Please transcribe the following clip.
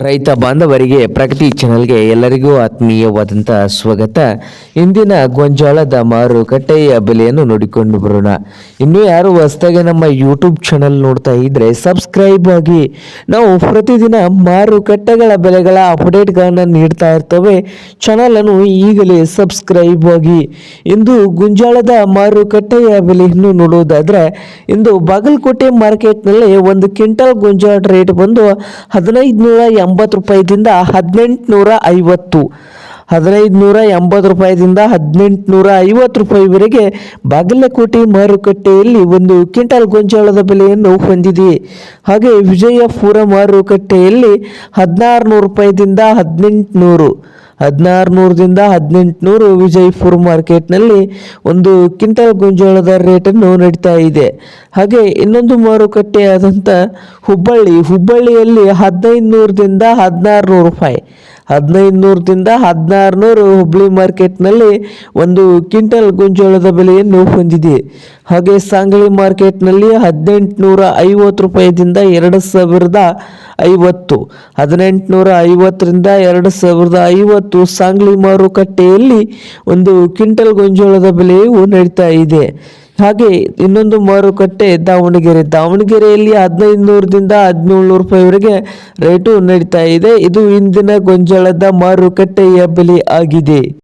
ರೈತ ಬಾಂಧವರಿಗೆ ಪ್ರಗತಿ ಚಾನೆಲ್ಗೆ ಎಲ್ಲರಿಗೂ ಆತ್ಮೀಯವಾದಂಥ ಸ್ವಾಗತ. ಇಂದಿನ ಗೊಂಜಾಳದ ಮಾರುಕಟ್ಟೆಯ ಬೆಲೆಯನ್ನು ನೋಡಿಕೊಂಡು ಬರೋಣ. ಇನ್ನೂ ಯಾರು ಹೊಸದಾಗಿ ನಮ್ಮ ಯೂಟ್ಯೂಬ್ ಚಾನಲ್ ನೋಡ್ತಾ ಇದ್ರೆ ಸಬ್ಸ್ಕ್ರೈಬ್ ಆಗಿ. ನಾವು ಪ್ರತಿದಿನ ಮಾರುಕಟ್ಟೆಗಳ ಬೆಲೆಗಳ ಅಪ್ಡೇಟ್ಗಳನ್ನು ನೀಡ್ತಾ ಇರ್ತವೆ. ಚಾನಲನ್ನು ಈಗಲೇ ಸಬ್ಸ್ಕ್ರೈಬ್ ಆಗಿ. ಇಂದು ಗೊಂಜಾಳದ ಮಾರುಕಟ್ಟೆಯ ಬೆಲೆಯನ್ನು ನೋಡುವುದಾದ್ರೆ, ಇಂದು ಬಾಗಲಕೋಟೆ ಮಾರ್ಕೆಟ್ನಲ್ಲಿ ಒಂದು ಕ್ವಿಂಟಲ್ ಗೊಂಜಾಳ ರೇಟ್ ಬಂದು 1580 ರೂಪಾಯಿದಿಂದ 1850, 1580 ರೂಪಾಯಿದಿಂದ 1850 ರೂಪಾಯಿವರೆಗೆ ಬಾಗಲಕೋಟೆ ಮಾರುಕಟ್ಟೆಯಲ್ಲಿ ಒಂದು ಕ್ವಿಂಟಲ್ ಗೊಂಜಾಳದ ಬೆಲೆಯನ್ನು ಹೊಂದಿದೆ. ಹಾಗೆ ವಿಜಯಪುರ ಮಾರುಕಟ್ಟೆಯಲ್ಲಿ 1600 ರೂಪಾಯಿದಿಂದ 1800, 1600ದಿಂದ 1800 ವಿಜಯಪುರ ಮಾರ್ಕೆಟ್ನಲ್ಲಿ ಒಂದು ಕ್ವಿಂಟಲ್ ಗೊಂಜಾಳದ ರೇಟನ್ನು ನಡೀತಾ ಇದೆ. ಹಾಗೆ ಇನ್ನೊಂದು ಮಾರುಕಟ್ಟೆ ಆದಂಥ ಹುಬ್ಬಳ್ಳಿಯಲ್ಲಿ 1500ದಿಂದ 1600 ರೂಪಾಯಿ, 1500ದಿಂದ 1600 ಹುಬ್ಬಳ್ಳಿ ಮಾರ್ಕೆಟ್ನಲ್ಲಿ ಒಂದು ಕ್ವಿಂಟಲ್ ಗೊಂಜಾಳದ ಬೆಲೆಯನ್ನು ಹೊಂದಿದೆ. ಹಾಗೆ ಸಾಂಗಲಿ ಮಾರ್ಕೆಟ್ನಲ್ಲಿ 1850 ರೂಪಾಯಿದಿಂದ 2050, 1850ರಿಂದ 2050 ಸಾಂಗ್ಲಿ ಮಾರುಕಟ್ಟೆಯಲ್ಲಿ ಒಂದು ಕ್ವಿಂಟಲ್ ಗೊಂಜಾಳದ ಬೆಲೆಯು ನಡೀತಾ ಇದೆ. ಹಾಗೆ ಇನ್ನೊಂದು ಮಾರುಕಟ್ಟೆ ದಾವಣಗೆರೆಯಲ್ಲಿ 1500ದಿಂದ 1700 ರೂಪಾಯಿವರೆಗೆ ರೇಟು ನಡೀತಾ ಇದೆ. ಇದು ಇಂದಿನ ಗೊಂಜಾಳದ ಮಾರುಕಟ್ಟೆಯ ಬೆಲೆ ಆಗಿದೆ.